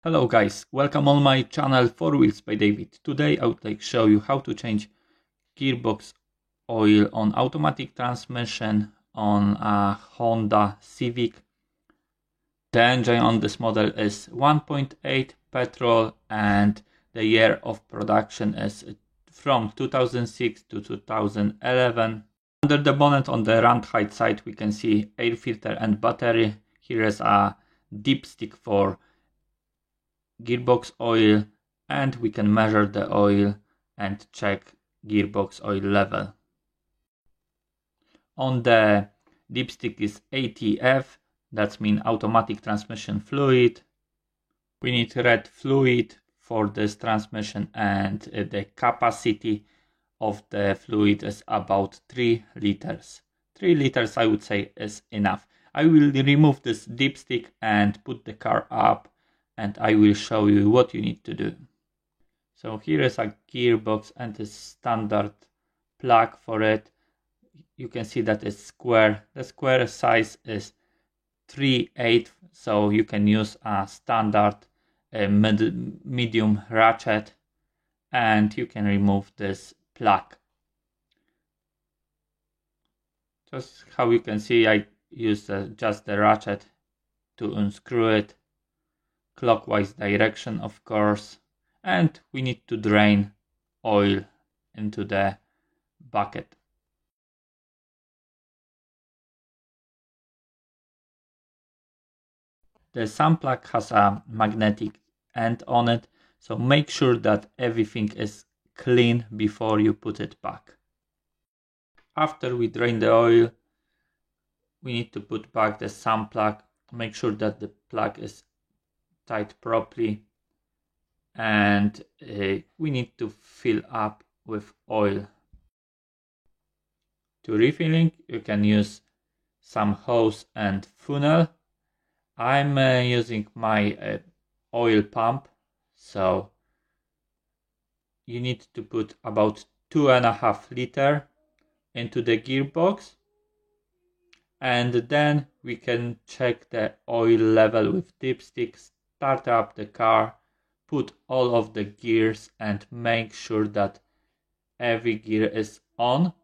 Hello guys, welcome on my channel 4 Wheels by David. Today I would like to show you how to change gearbox oil on automatic transmission on a Honda Civic. The engine on this model is 1.8 petrol and the year of production is from 2006 to 2011. Under the bonnet on the right hand side we can see air filter and battery. Here is a dipstick for gearbox oil, and we can measure the oil and check gearbox oil level. On the dipstick is ATF, that means automatic transmission fluid. We need red fluid for this transmission, and the capacity of the fluid is about 3 liters. 3 liters I would say is enough. I will remove this dipstick and put the car up, and I will show you what you need to do. So here is a gearbox and a standard plug for it. You can see that it's square. The square size is 3/8, so you can use a standard medium ratchet, and you can remove this plug. Just how you can see, I use just the ratchet to unscrew it. Clockwise direction, of course, and we need to drain oil into the bucket. The sun plug has a magnetic end on it, so make sure that everything is clean before you put it back. After we drain the oil, we need to put back the sun plug. Make sure that the plug is tight properly, and we need to fill up with oil. To refilling, you can use some hose and funnel. I'm using my oil pump, so you need to put about 2.5 liters into the gearbox, and then we can check the oil level with dipsticks. Start up the car, put all of the gears, and make sure that every gear is on.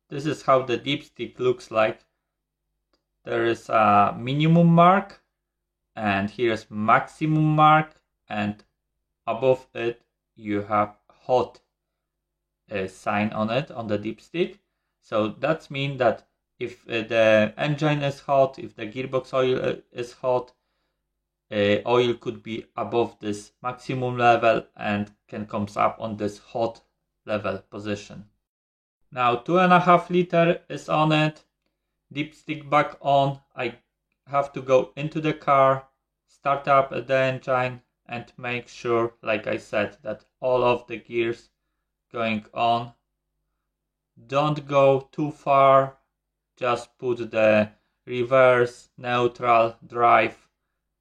This is how the dipstick looks like. There is a minimum mark, and here is maximum mark, and above it you have hot sign on it, on the dipstick. So that means that if the engine is hot, if the gearbox oil is hot, oil could be above this maximum level and can come up on this hot level position. Now 2.5 liters is on it, dipstick back on. I have to go into the car, start up the engine, and make sure, like I said, that all of the gears going on. Don't go too far. Just put the reverse, neutral, drive,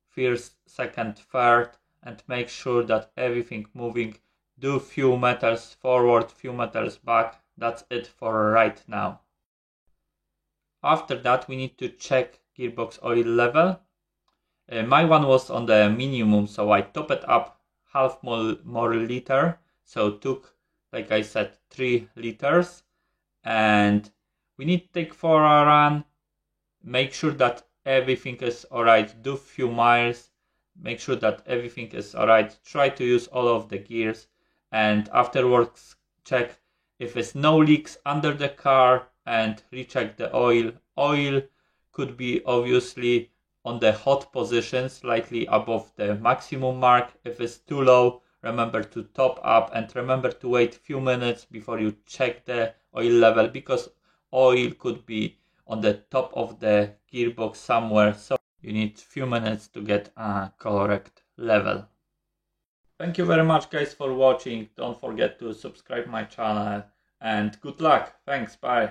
first, second, third, and make sure that everything moving. Do few meters forward, few meters back. That's it for right now. After that we need to check gearbox oil level. My one was on the minimum, so I top it up half more liter. So took, like I said, 3 liters. And we need to take for a run, make sure that everything is alright, do few miles, make sure that everything is alright, try to use all of the gears, and afterwards check if there's no leaks under the car and recheck the oil. Oil could be obviously on the hot position, slightly above the maximum mark. If it's too low, remember to top up, and remember to wait a few minutes before you check the oil level, because oil could be on the top of the gearbox somewhere, so you need a few minutes to get a correct level. Thank you very much guys for watching. Don't forget to subscribe my channel, and good luck. Thanks, bye.